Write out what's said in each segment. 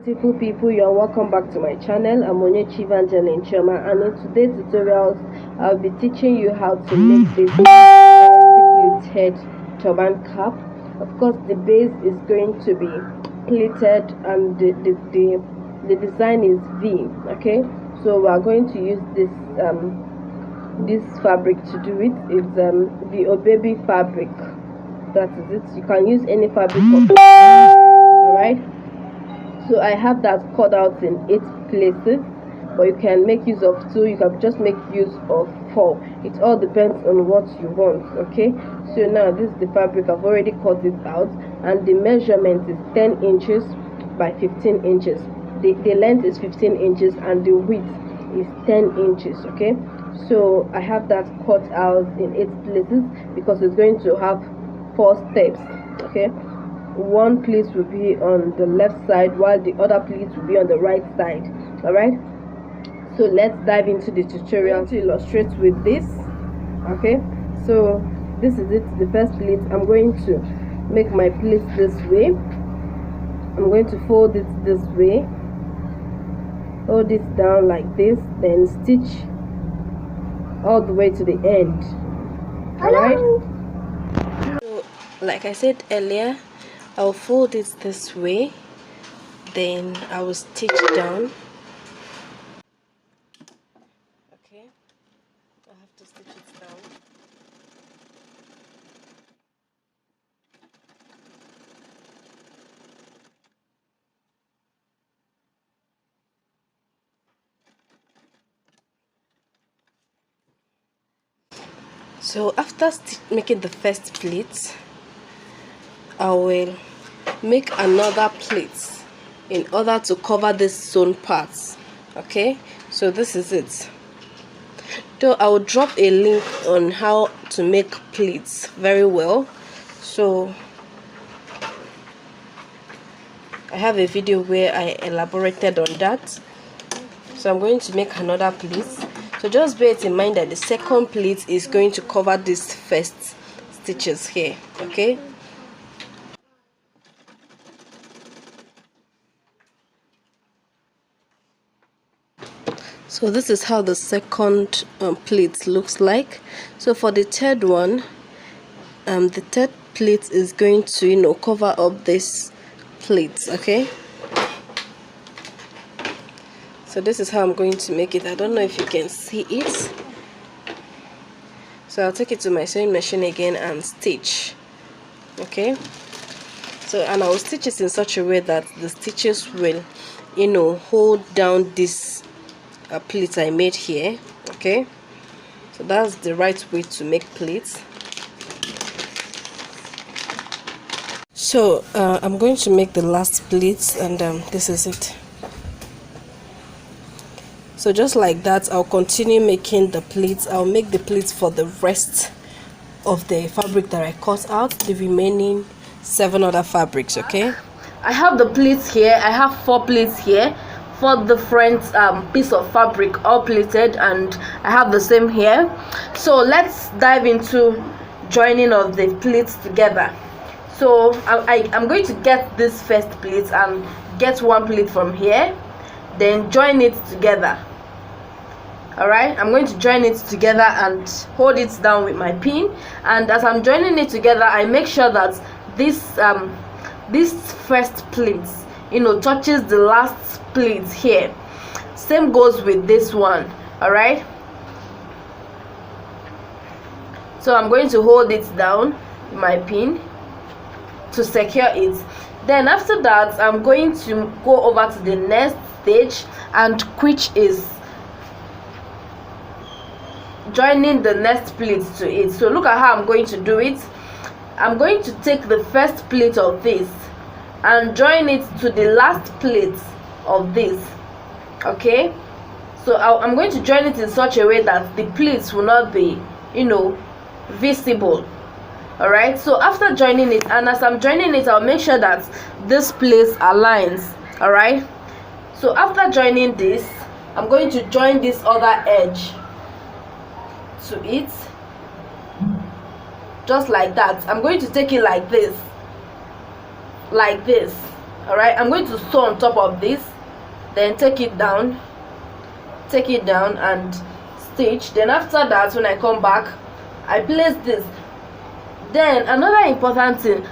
Beautiful people, you are welcome back to my channel. I'm Onyechi Evangeline Choma, and in today's tutorials I'll be teaching you how to make this pleated turban cap. Of course, the base is going to be pleated and the design is V. Okay, so we are going to use this fabric to do it. It's the baby fabric. That is it. You can use any fabric. Alright, so I have that cut out in 8 places, but you can make use of 2, you can just make use of 4. It all depends on what you want. Okay, so now this is the fabric. I've already cut it out, and the measurement is 10 inches by 15 inches. The length is 15 inches and the width is 10 inches. Okay, so I have that cut out in 8 places because it's going to have 4 steps. Okay, one pleat will be on the left side while the other pleat will be on the right side. All right, so let's dive into the tutorial to illustrate with this. Okay, so this is it, the first pleat. I'm going to make my pleat this way. I'm going to fold it this way, hold it down like this, then stitch all the way to the end. All right, so like I said earlier, I'll fold it this way, then I will stitch down. Okay, I have to stitch it down. So after making the first pleat, I will make another pleat in order to cover this sewn parts. Okay, so this is it. So I will drop a link on how to make pleats very well. So I have a video where I elaborated on that. So I'm going to make another pleat. So just bear it in mind that the second pleat is going to cover these first stitches here. Okay, so this is how the second pleat looks like. So for the third one, the third pleat is going to cover up this pleats. Okay, so this is how I'm going to make it. I don't know if you can see it. So I'll take it to my sewing machine again and stitch. Okay, so and I will stitch it in such a way that the stitches will hold down this pleat I made here. Okay, so that's the right way to make pleats. So I'm going to make the last pleats, and this is it. So just like that, I'll continue making the pleats. I'll make the pleats for the rest of the fabric that I cut out, the remaining 7 other fabrics. Okay, I have the pleats here. I have 4 pleats here, 4 different piece of fabric all pleated, and I have the same here. So let's dive into joining of the pleats together. So I'm going to get this first pleat and get 1 pleat from here, then join it together. All right, I'm going to join it together and hold it down with my pin, and as I'm joining it together, I make sure that this first pleat touches the last pleat here. Same goes with this one. All right, so I'm going to hold it down with my pin to secure it. Then after that, I'm going to go over to the next stage, and which is joining the next pleat to it. So look at how I'm going to do it. I'm going to take the first pleat of this and join it to the last pleat of this. Okay, so I'm going to join it in such a way that the pleats will not be visible. All right, so after joining it, and as I'm joining it, I'll make sure that this place aligns. All right, so after joining this, I'm going to join this other edge to it, just like that. I'm going to take it like this, All right, I'm going to sew on top of this, then take it down and stitch. Then after that, when I come back, I place this. Then another important thing,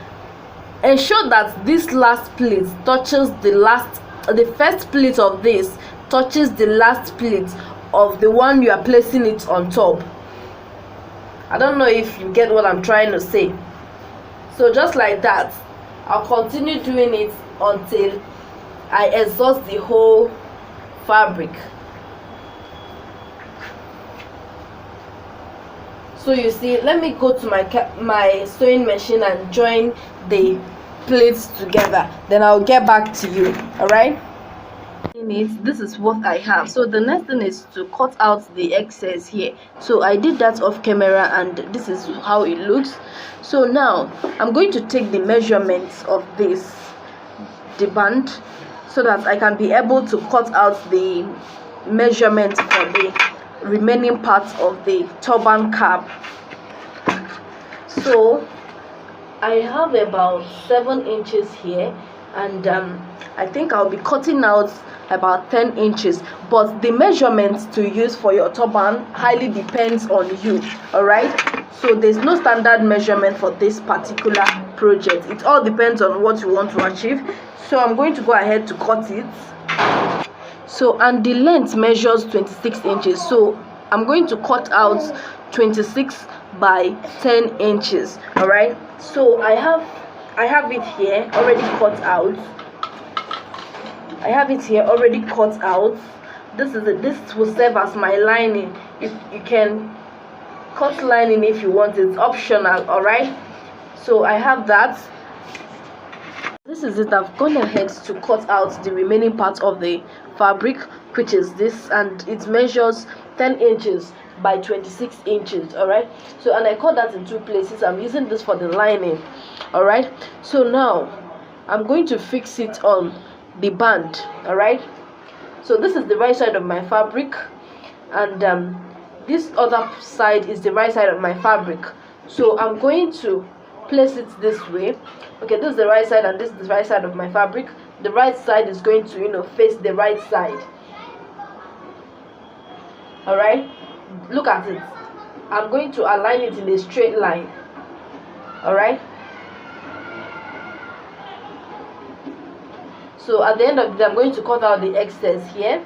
ensure that this last pleat touches the first pleat of this touches the last pleat of the one you are placing it on top. I don't know if you get what I'm trying to say. So just like that, I'll continue doing it until I exhaust the whole fabric. So you see, let me go to my sewing machine and join the plates together, then I'll get back to you. All right, this is what I have. So the next thing is to cut out the excess here. So I did that off camera and this is how it looks. So now I'm going to take the measurements of the band, so that I can be able to cut out the measurement for the remaining parts of the turban cap. So I have about 7 inches here, and I think I'll be cutting out about 10 inches, but the measurements to use for your turban highly depends on you. All right, so there's no standard measurement for this particular project. It all depends on what you want to achieve. So I'm going to go ahead to cut it. So, and the length measures 26 inches, so I'm going to cut out 26 by 10 inches. All right, so I have it here already cut out. This is it. This will serve as my lining. You can cut lining if you want, it's optional. All right, so I have that. This is it. I've gone ahead to cut out the remaining part of the fabric, which is this, and it measures 10 inches by 26 inches. All right, so, and I cut that in 2 places. I'm using this for the lining. All right, so now I'm going to fix it on the band. All right, so this is the right side of my fabric, and this other side is the right side of my fabric. So I'm going to place it this way. Okay, this is the right side and this is the right side of my fabric. The right side is going to face the right side. All right, look at it. I'm going to align it in a straight line. All right, so at the end of it, I'm going to cut out the excess here.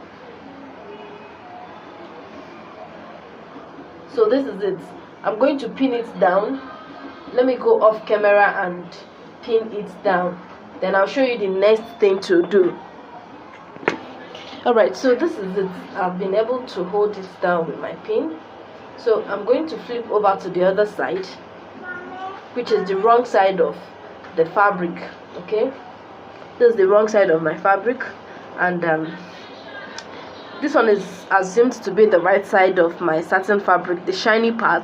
So this is it. I'm going to pin it down. Let me go off camera and pin it down, then I'll show you the next thing to do. Alright, so this is it. I've been able to hold it down with my pin. So I'm going to flip over to the other side, which is the wrong side of the fabric. Okay, this is the wrong side of my fabric, and this one is assumed to be the right side of my satin fabric, the shiny part.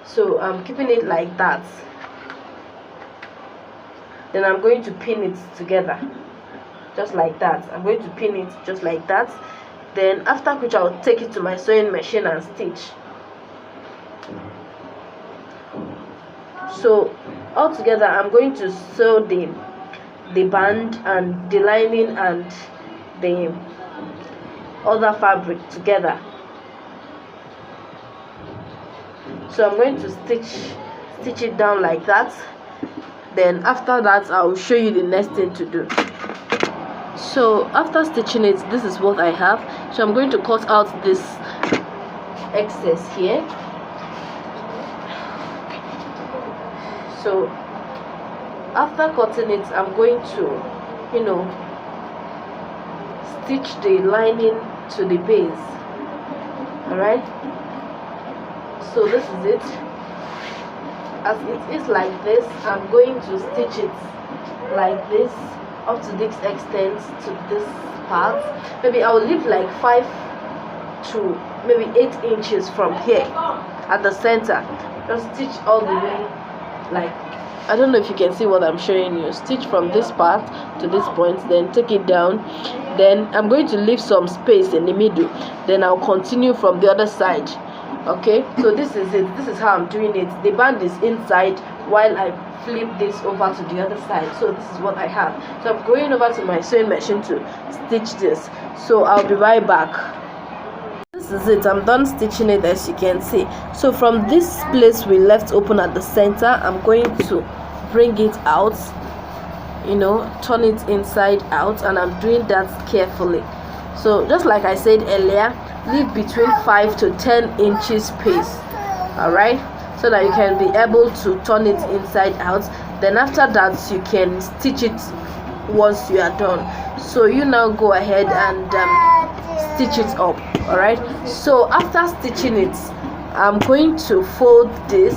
So I'm keeping it like that. Then I'm going to pin it together just like that. I'm going to pin it just like that. Then after which I'll take it to my sewing machine and stitch. So altogether I'm going to sew the band and the lining and the other fabric together. So I'm going to stitch it down like that. Then after that, I'll show you the next thing to do. So after stitching it, this is what I have. So I'm going to cut out this excess here. So after cutting it, I'm going to stitch the lining to the base. All right, so this is it. As it is like this, I'm going to stitch it like this up to this extent to this part. Maybe I'll leave like 5 to maybe 8 inches from here at the center. Just stitch all the way, like, I don't know if you can see what I'm showing you. Stitch from this part to this point, then take it down. Then I'm going to leave some space in the middle. Then I'll continue from the other side. Okay, so this is it. This is how I'm doing it. The band is inside while I flip this over to the other side. So this is what I have. So I'm going over to my sewing machine to stitch this. So I'll be right back. This is it. I'm done stitching it, as you can see. So from this place we left open at the center, I'm going to bring it out, turn it inside out, and I'm doing that carefully. So just like I said earlier, leave between 5 to 10 inches space, alright, so that you can be able to turn it inside out. Then after that you can stitch it once you are done. So you now go ahead and stitch it up. Alright, so after stitching it, I'm going to fold this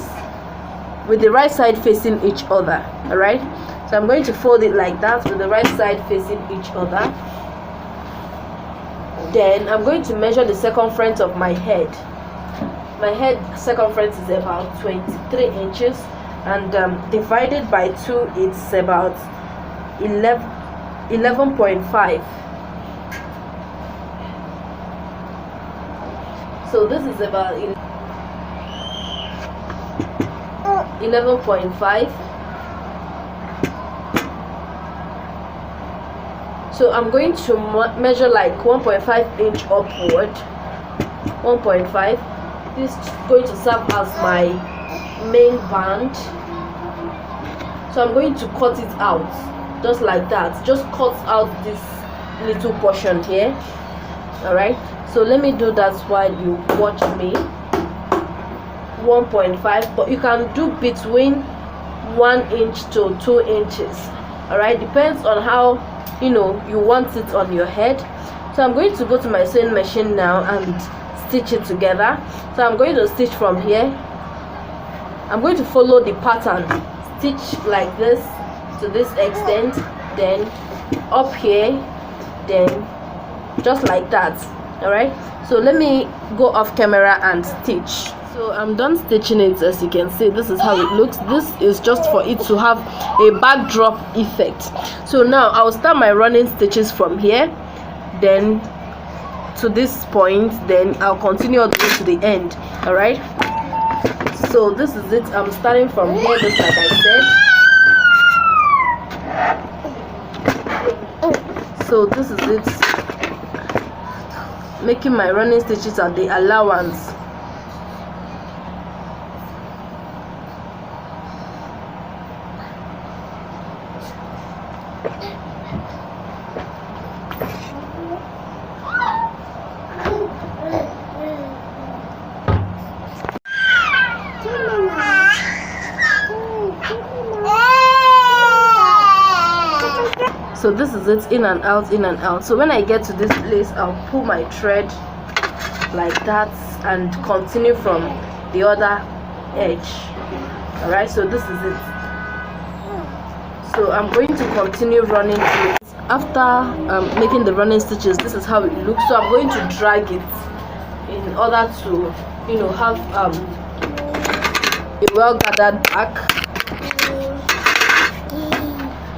with the right side facing each other. Alright, so I'm going to fold it like that with the right side facing each other. Then I'm going to measure the circumference of my head. My head circumference is about 23 inches, and divided by 2, it's about 11.5. So this is about 11.5. So I'm going to measure like 1.5 inch upward. 1.5. This is going to serve as my main band. So I'm going to cut it out just like that. Just cut out this little portion here. Alright, so let me do that while you watch me. 1.5, but you can do between 1 inch to 2 inches. Alright, depends on how you want it on your head. So I'm going to go to my sewing machine now and stitch it together. So I'm going to stitch from here. I'm going to follow the pattern, stitch like this to this extent, then up here, then just like that. Alright, so let me go off camera and stitch. So I'm done stitching it. As you can see, this is how it looks. This is just for it to have a backdrop effect. So now I'll start my running stitches from here, then to this point, then I'll continue all the way to the end. Alright, so this is it. I'm starting from here, just like I said. So this is it, making my running stitches at the allowance. So this is it, in and out, in and out. So when I get to this place, I'll pull my thread like that and continue from the other edge. Alright, so this is it. So I'm going to continue running through it. After making the running stitches, this is how it looks. So I'm going to drag it in order to have a well gathered back.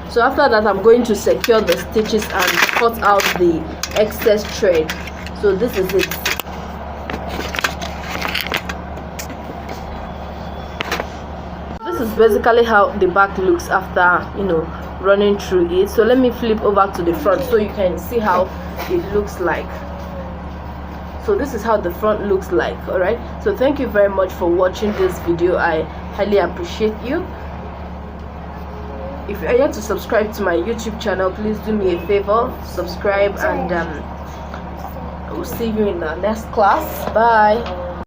So after that, I'm going to secure the stitches and cut out the excess thread. So this is it. This is basically how the back looks after running through it. So let me flip over to the front so you can see how it looks like. So this is how the front looks like. All right, so thank you very much for watching this video. I highly appreciate you. If you are yet to subscribe to my YouTube channel, please do me a favor, subscribe, and I will see you in the next class. Bye.